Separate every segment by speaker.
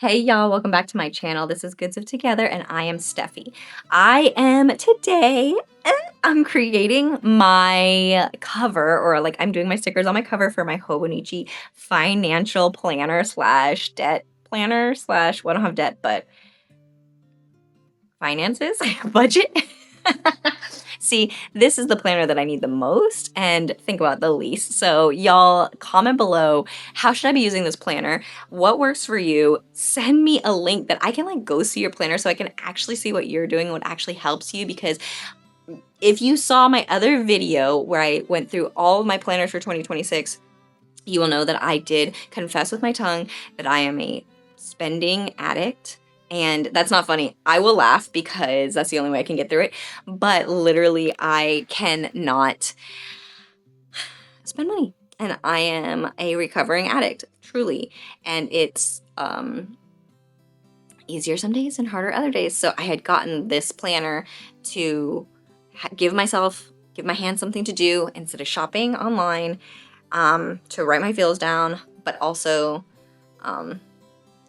Speaker 1: Hey y'all, welcome back to my channel. This is Goods of Together and I am Steffi. I am today, I'm creating my cover or like I'm doing my stickers on my cover for my Hobonichi financial planner slash debt planner slash, well, I don't have debt, but finances, budget. See, this is the planner that I need the most and think about the least. So y'all comment below, how should I be using this planner? What works for you? Send me a link that I can like go see your planner so I can actually see what you're doing and what actually helps you, because if you saw my other video where I went through all of my planners for 2026, you will know that I did confess with my tongue that I am a spending addict. And that's not funny. I will laugh because that's the only way I can get through it. But literally, I cannot spend money. And I am a recovering addict, truly. And it's easier some days and harder other days. So I had gotten this planner to give my hands something to do instead of shopping online, to write my feels down, but also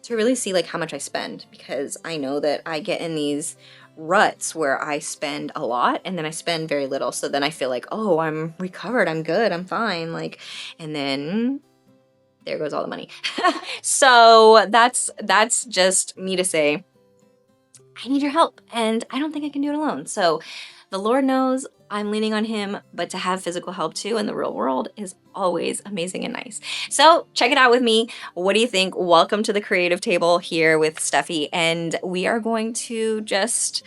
Speaker 1: to really see like how much I spend, because I know that I get in these ruts where I spend a lot and then I spend very little. So then I feel like, oh, I'm recovered, I'm good, I'm fine. Like, and then there goes all the money. So that's just me to say, I need your help and I don't think I can do it alone. So the Lord knows I'm leaning on him, but to have physical help too in the real world is always amazing and nice. So check it out with me. What do you think? Welcome to the creative table here with Steffi, and we are going to just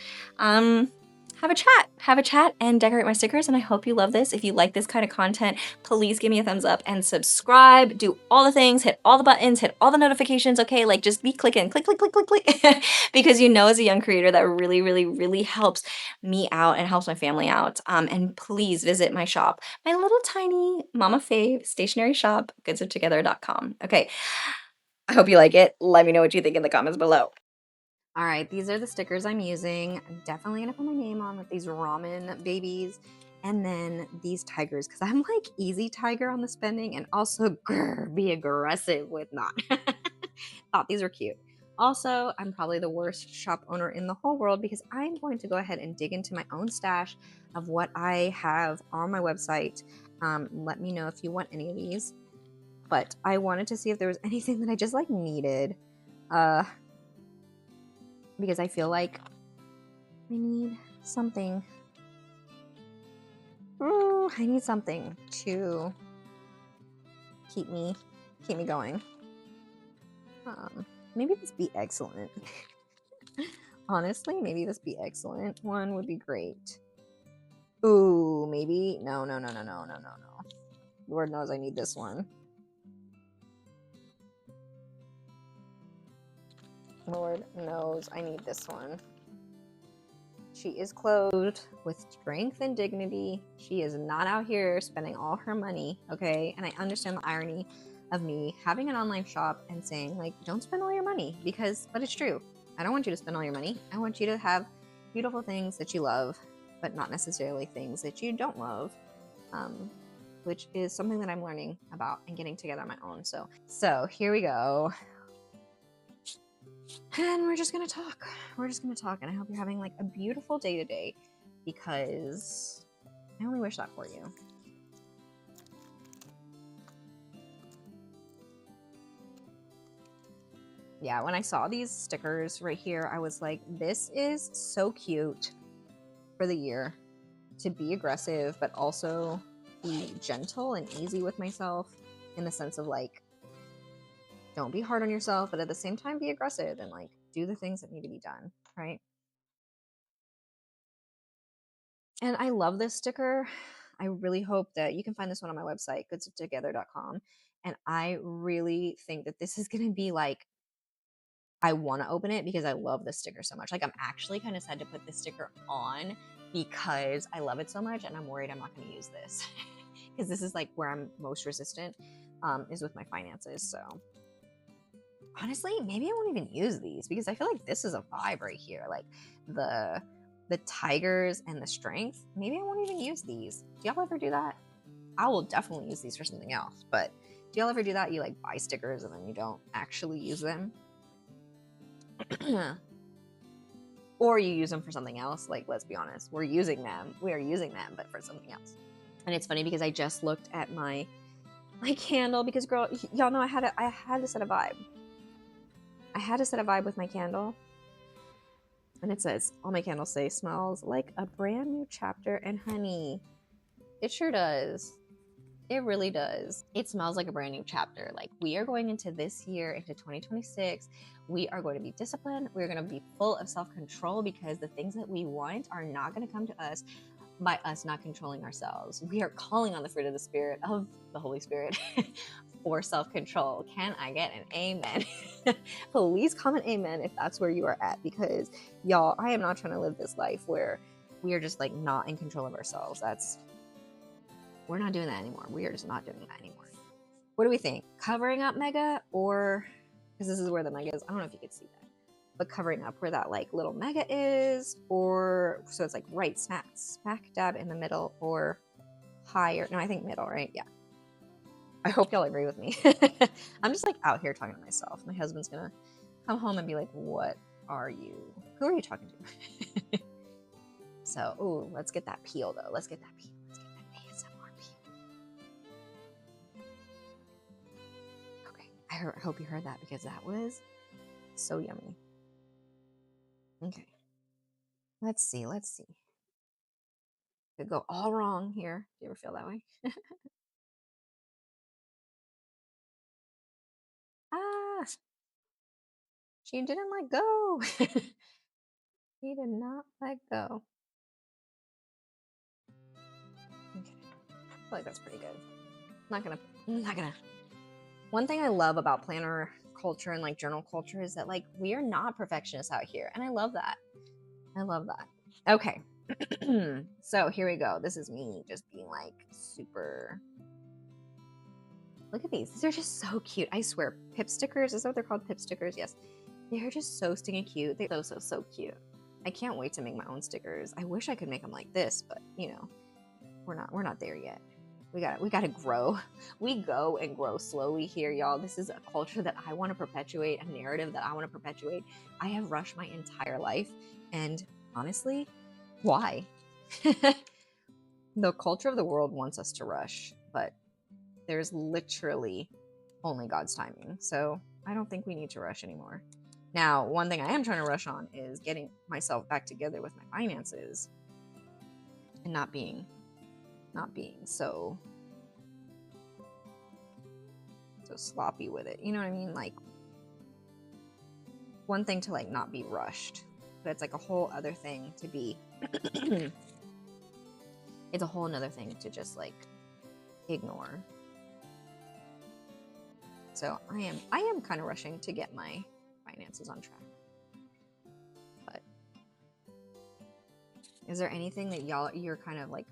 Speaker 1: have a chat and decorate my stickers. And I hope you love this. If you like this kind of content, please give me a thumbs up and subscribe. Do all the things, hit all the buttons, hit all the notifications. Okay, like just be clicking, click, click, click, click, click, because you know, as a young creator, that really, really, really helps me out and helps my family out. And please visit my shop, my little tiny Mama Fave stationery shop, goodsoftogether.com. Okay, I hope you like it. Let me know what you think in the comments below. All right, these are the stickers I'm using. I'm definitely gonna put my name on with these ramen babies, and then these tigers, because I'm like easy tiger on the spending and also be aggressive with not. Thought these were cute. Also, I'm probably the worst shop owner in the whole world because I'm going to go ahead and dig into my own stash of what I have on my website. Let me know if you want any of these. But I wanted to see if there was anything that I just like needed. Because I feel like I need something. Ooh, I need something to keep me going. Maybe this be excellent. Honestly, maybe this be excellent one would be great. Ooh, maybe no. Lord knows I need this one. Lord knows I need this one. She is clothed with strength and dignity. She is not out here spending all her money, okay? And I understand the irony of me having an online shop and saying, like, don't spend all your money, but it's true. I don't want you to spend all your money. I want you to have beautiful things that you love, but not necessarily things that you don't love, which is something that I'm learning about and getting together on my own. So here we go. And we're just gonna talk. And I hope you're having like a beautiful day today, because I only wish that for you. Yeah, when I saw these stickers right here, I was like, this is so cute for the year, to be aggressive, but also be gentle and easy with myself, in the sense of like, don't be hard on yourself, but at the same time be aggressive and like do the things that need to be done, right? And I love this sticker. I really hope that you can find this one on my website, goodsoftogether.com. And I really think that this is going to be like, I want to open it because I love this sticker so much. Like, I'm actually kind of sad to put this sticker on because I love it so much and I'm worried I'm not going to use this. Because this is like where I'm most resistant, is with my finances. So honestly, maybe I won't even use these, because I feel like this is a vibe right here. Like the tigers and the strength. Maybe I won't even use these. Do y'all ever do that? I will definitely use these for something else. But do y'all ever do that? You like buy stickers and then you don't actually use them? Or you use them for something else. Like, let's be honest, we are using them, but for something else. And it's funny because I just looked at my candle because, girl, y'all know I had to set a vibe. I had to set a vibe with my candle. And it says, all my candles say, smells like a brand new chapter. And honey, it sure does. It really does. It smells like a brand new chapter. Like, we are going into this year, into 2026. We are going to be disciplined. We're going to be full of self-control because the things that we want are not going to come to us by us not controlling ourselves. We are calling on the fruit of the Spirit, of the Holy Spirit, for self-control. Can I get an amen? Please comment amen if that's where you are at, because y'all, I am not trying to live this life where we are just like not in control of ourselves. We're not doing that anymore. We are just not doing that anymore. What do we think? Covering up mega, or, because this is where the mega is. I don't know if you can see that, but covering up where that like little mega is, or so it's like right smack dab in the middle, or higher. No, I think middle, right? Yeah. I hope y'all agree with me. I'm just like out here talking to myself. My husband's gonna come home and be like, what are you? Who are you talking to? So, ooh, let's get that peel though. Let's get that peel. Let's get that ASMR peel. Okay, I hope you heard that because that was so yummy. Okay, let's see. Could go all wrong here. Do you ever feel that way? Ah, she didn't let go. He did not let go. Okay, I feel like that's pretty good. Not gonna. One thing I love about planner culture and like journal culture is that like we are not perfectionists out here, and I love that. Okay. So here we go. This is me just being like super. Look at these. These are just so cute. I swear. Pip stickers. Is that what they're called? Pip stickers. Yes. They're just so stinking cute. They're so cute. I can't wait to make my own stickers. I wish I could make them like this, but you know, we're not there yet. We gotta grow. We go and grow slowly here, y'all. This is a culture that I want to perpetuate, a narrative that I want to perpetuate. I have rushed my entire life, and honestly, why? The culture of the world wants us to rush, but there's literally only God's timing. So I don't think we need to rush anymore. Now, one thing I am trying to rush on is getting myself back together with my finances and not being so sloppy with it. You know what I mean? Like, one thing to like not be rushed, but it's like a whole other thing to be it's a whole another thing to just like ignore. So I am kind of rushing to get my finances on track. But is there anything that you're kind of like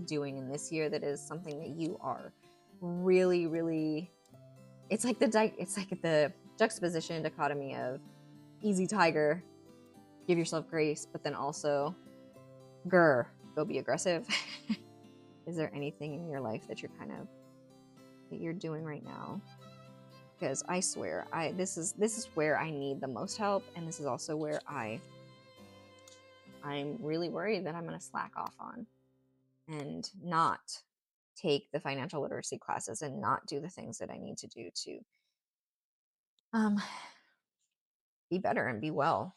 Speaker 1: doing in this year that is something that you are really, really, it's like the juxtaposition dichotomy of easy tiger, give yourself grace, but then also go be aggressive. Is there anything in your life that you're doing right now? Because I swear, this is where I need the most help, and this is also where I'm really worried that I'm going to slack off on and not take the financial literacy classes and not do the things that I need to do to be better and be well.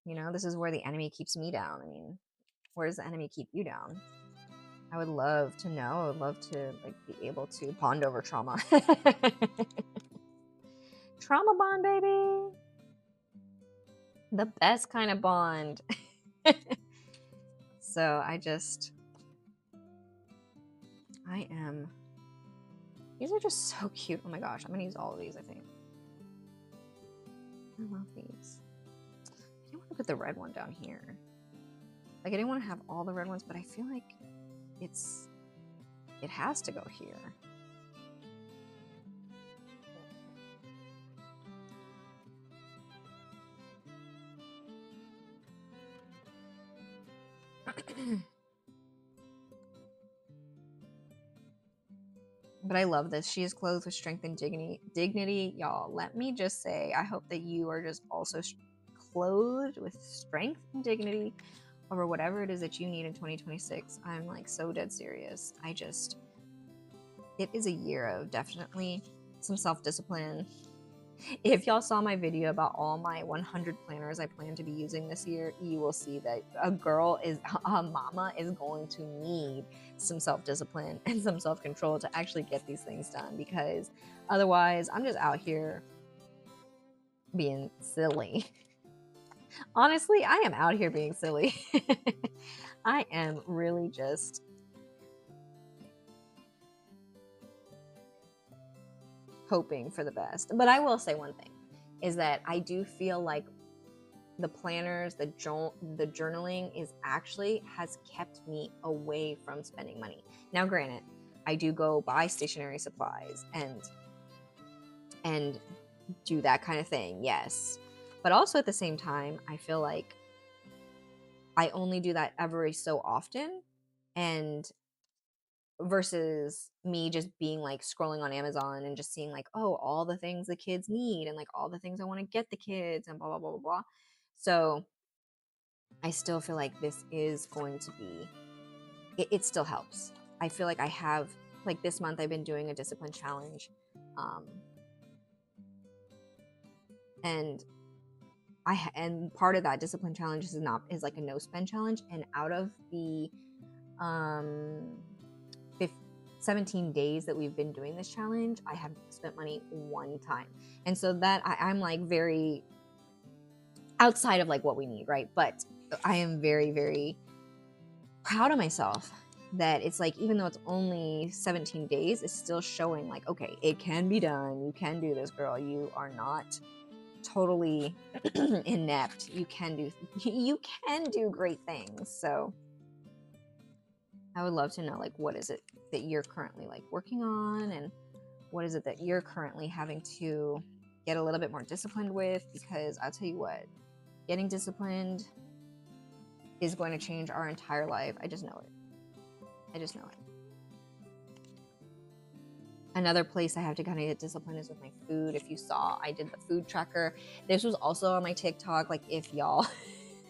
Speaker 1: You know, this is where the enemy keeps me down. I mean, where does the enemy keep you down? I would love to know. I would love to like be able to bond over trauma. Trauma bond, baby. The best kind of bond. So these are just so cute. Oh my gosh, I'm gonna use all of these, I think. I love these. I didn't want to put the red one down here. Like, I didn't want to have all the red ones, but I feel like it has to go here. But I love this. She is clothed with strength and dignity. Y'all, let me just say, I hope that you are just also clothed with strength and dignity over whatever it is that you need in 2026. I'm like so dead serious. It is a year of definitely some self-discipline. If y'all saw my video about all my 100 planners I plan to be using this year, you will see that a mama is going to need some self-discipline and some self-control to actually get these things done, because otherwise I'm just out here being silly. Honestly, I am out here being silly. I am really just hoping for the best. But I will say one thing is that I do feel like the planners, the journaling has kept me away from spending money. Now, granted, I do go buy stationery supplies and do that kind of thing, yes. But also at the same time, I feel like I only do that every so often, and versus me just being like scrolling on Amazon and just seeing like, oh, all the things the kids need and like all the things I want to get the kids and blah, blah, blah, blah, blah. So I still feel like this is going to be, it still helps. I feel like I have, like this month I've been doing a discipline challenge. And part of that discipline challenge is like a no spend challenge. And out of the 17 days that we've been doing this challenge, I have spent money one time. And so that I'm like very outside of like what we need, right? But I am very, very proud of myself that it's like, even though it's only 17 days, it's still showing like, okay, it can be done. You can do this, girl. You are not totally inept. You can do great things. So I would love to know, like, what is it that you're currently like working on, and what is it that you're currently having to get a little bit more disciplined with? Because I'll tell you what, getting disciplined is going to change our entire life. I just know it. Another place I have to kind of get disciplined is with my food. If you saw, I did the food tracker. This was also on my TikTok. Like, if y'all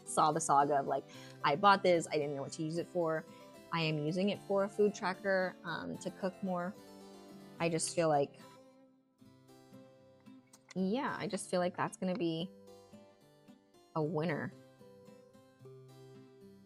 Speaker 1: saw the saga of like, I bought this, I didn't know what to use it for. I am using it for a food tracker to cook more. I just feel like, that's going to be a winner.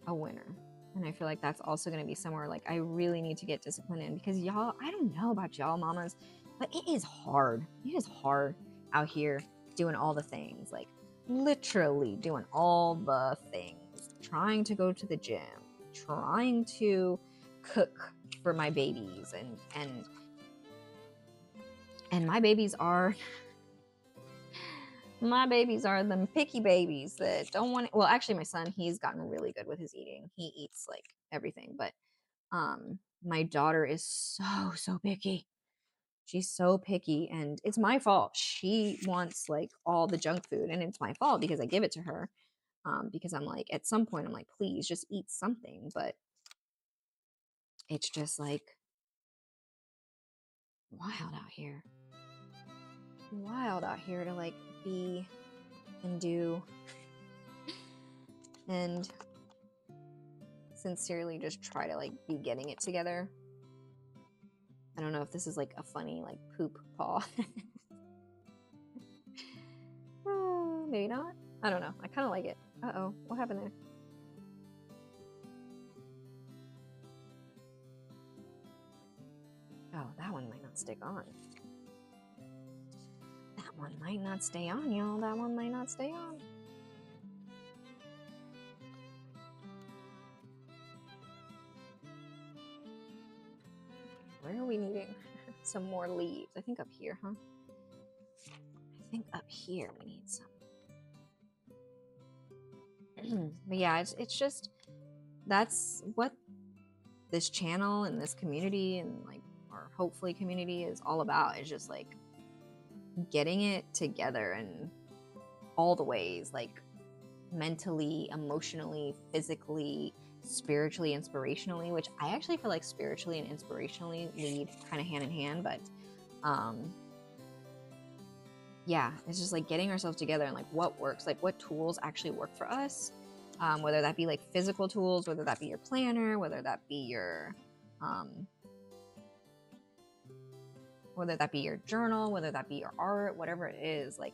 Speaker 1: And I feel like that's also going to be somewhere like I really need to get disciplined in, because y'all, I don't know about y'all mamas, but it is hard. It is hard out here doing all the things, like literally doing all the things, trying to go to the gym, trying to cook for my babies, and my babies are them picky babies that don't want it. Well, actually my son, he's gotten really good with his eating. He eats like everything, but my daughter is so picky. She's so picky, and it's my fault. She wants like all the junk food, and it's my fault because I give it to her. Because I'm like, at some point I'm like, please just eat something. But it's just like wild out here to like be and do and sincerely just try to like be getting it together. I don't know if this is like a funny like poop paw. Maybe not. I don't know. I kind of like it. Uh-oh, what happened there? Oh, that one might not stick on. That one might not stay on, y'all. That one might not stay on. Where are we needing some more leaves? I think up here, huh? I think up here we need some. But yeah, it's just, that's what this channel and this community and like our hopefully community is all about. It's just like getting it together in all the ways, like mentally, emotionally, physically, spiritually, inspirationally, which I actually feel like spiritually and inspirationally lead kind of hand in hand. But yeah, it's just like getting ourselves together and like what works, like what tools actually work for us. Whether that be like physical tools, whether that be your planner, um, whether that be your journal, whether that be your art, whatever it is, like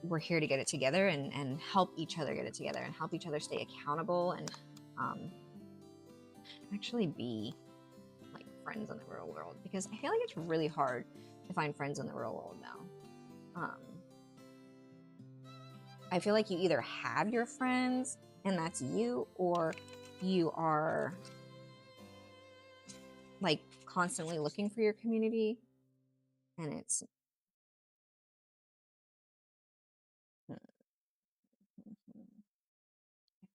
Speaker 1: we're here to get it together and help each other get it together and help each other stay accountable and um, actually be like friends in the real world, because I feel like it's really hard to find friends in the real world now. I feel like you either have your friends and that's you, or you are like constantly looking for your community, and it's I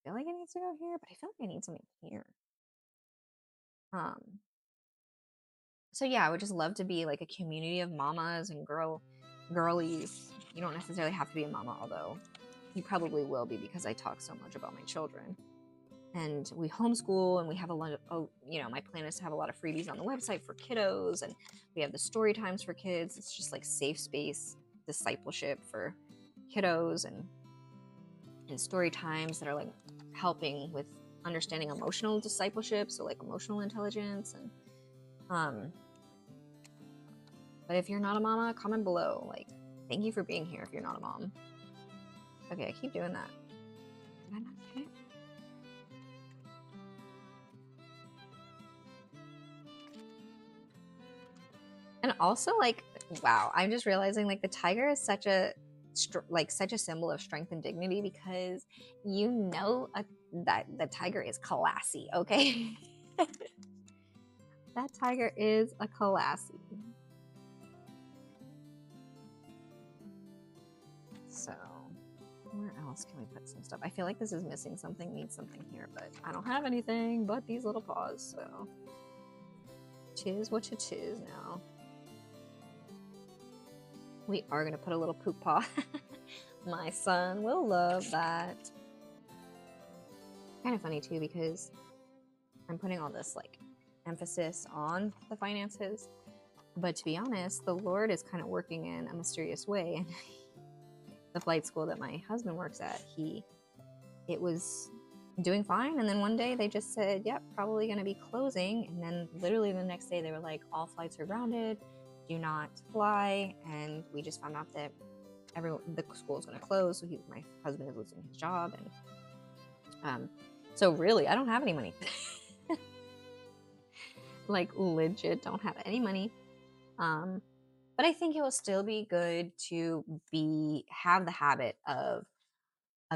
Speaker 1: feel like it needs to go here, but I feel like I need something here. Um, so yeah, I would just love to be like a community of mamas and girlies. You don't necessarily have to be a mama, although you probably will be because I talk so much about my children. And we homeschool, and we have a lot of, my plan is to have a lot of freebies on the website for kiddos, and we have the story times for kids. It's just like safe space discipleship for kiddos, and story times that are like helping with understanding emotional discipleship, so like emotional intelligence. And but if you're not a mama, comment below, like, thank you for being here if you're not a mom. Okay, I keep doing that. Did I not get it? And also, like, wow, I'm just realizing like the tiger is such a symbol of strength and dignity, because that the tiger is classy, okay? That tiger is a classy. So where else can we put some stuff? I feel like this is missing something, needs something here, but I don't have anything but these little paws, so tis what it is now. We are gonna put a little poop paw. My son will love that. Kind of funny too, because I'm putting all this like emphasis on the finances, but to be honest, the Lord is kind of working in a mysterious way. And the flight school that my husband works at, it was doing fine, and then one day they just said, yep, probably going to be closing, and then literally the next day they were like, all flights are grounded, do not fly. And we just found out that the school is going to close, so my husband is losing his job. And so really I don't have any money. Like legit don't have any money. But I think it will still be good to have the habit of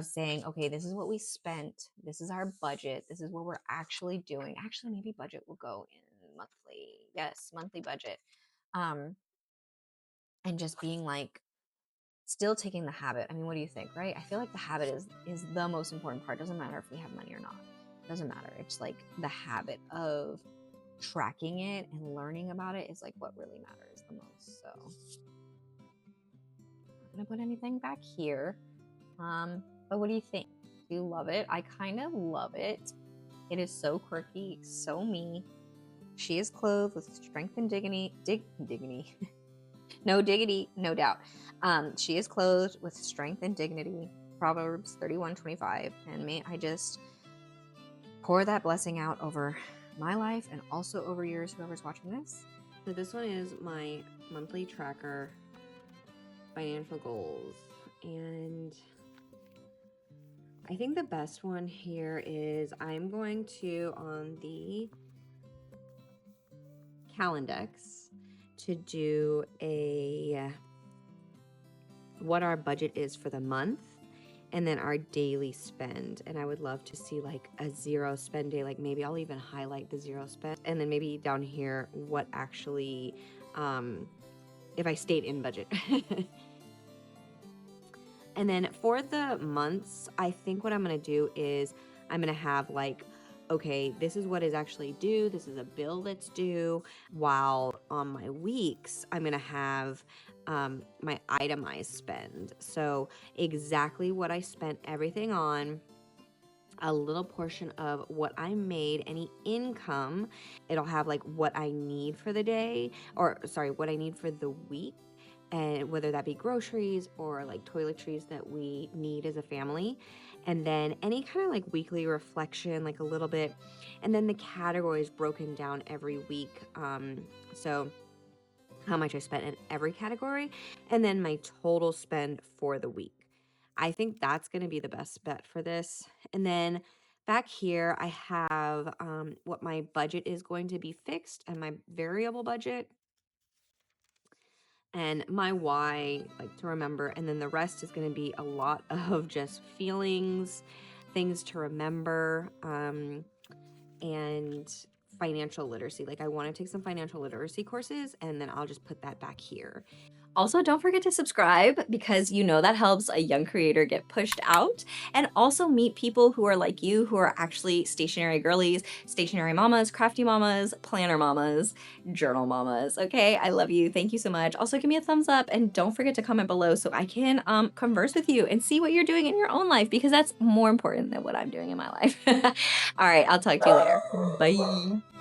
Speaker 1: saying, okay, this is what we spent, this is our budget, this is what we're actually doing. Actually, maybe budget will go in monthly budget. And just being like, still taking the habit. I mean, what do you think, right? I feel like the habit is the most important part. Doesn't matter if we have money or not. Doesn't matter. It's like the habit of tracking it and learning about it is like what really matters the most. So I'm not gonna put anything back here. But what do you think? Do you love it? I kind of love it. It is so quirky, so me. She is clothed with strength and dignity. Dignity. No diggity, no doubt. She is clothed with strength and dignity. Proverbs 31:25. And may I just pour that blessing out over my life and also over yours, whoever's watching this. So this one is my monthly tracker, financial goals. And I think the best one here is I'm going to, on the Calendex, to do what our budget is for the month, and then our daily spend. And I would love to see like a zero spend day. Like maybe I'll even highlight the zero spend, and then maybe down here what actually, if I stayed in budget. And then for the months, I think what I'm going to do is I'm going to have like, okay, this is what is actually due. This is a bill that's due. While on my weeks, I'm going to have my itemized spend. So exactly what I spent everything on, a little portion of what I made, any income. It'll have like what I need for the day, or sorry, what I need for the week.
Speaker 2: and whether that be groceries or like toiletries that we need as a family. And then any kind of like weekly reflection, like a little bit. And then the categories broken down every week. So how much I spent in every category, and then my total spend for the week. I think that's going to be the best bet for this. And then back here, I have what my budget is going to be fixed and my variable budget and my why, like to remember. And then the rest is going to be a lot of just feelings, things to remember, and financial literacy. Like I want to take some financial literacy courses, and then I'll just put that back here.
Speaker 1: Also, don't forget to subscribe because you know that helps a young creator get pushed out, and also meet people who are like you, who are actually stationery girlies, stationery mamas, crafty mamas, planner mamas, journal mamas. Okay, I love you. Thank you so much. Also, give me a thumbs up and don't forget to comment below so I can converse with you and see what you're doing in your own life, because that's more important than what I'm doing in my life. All right, I'll talk to you later. Bye.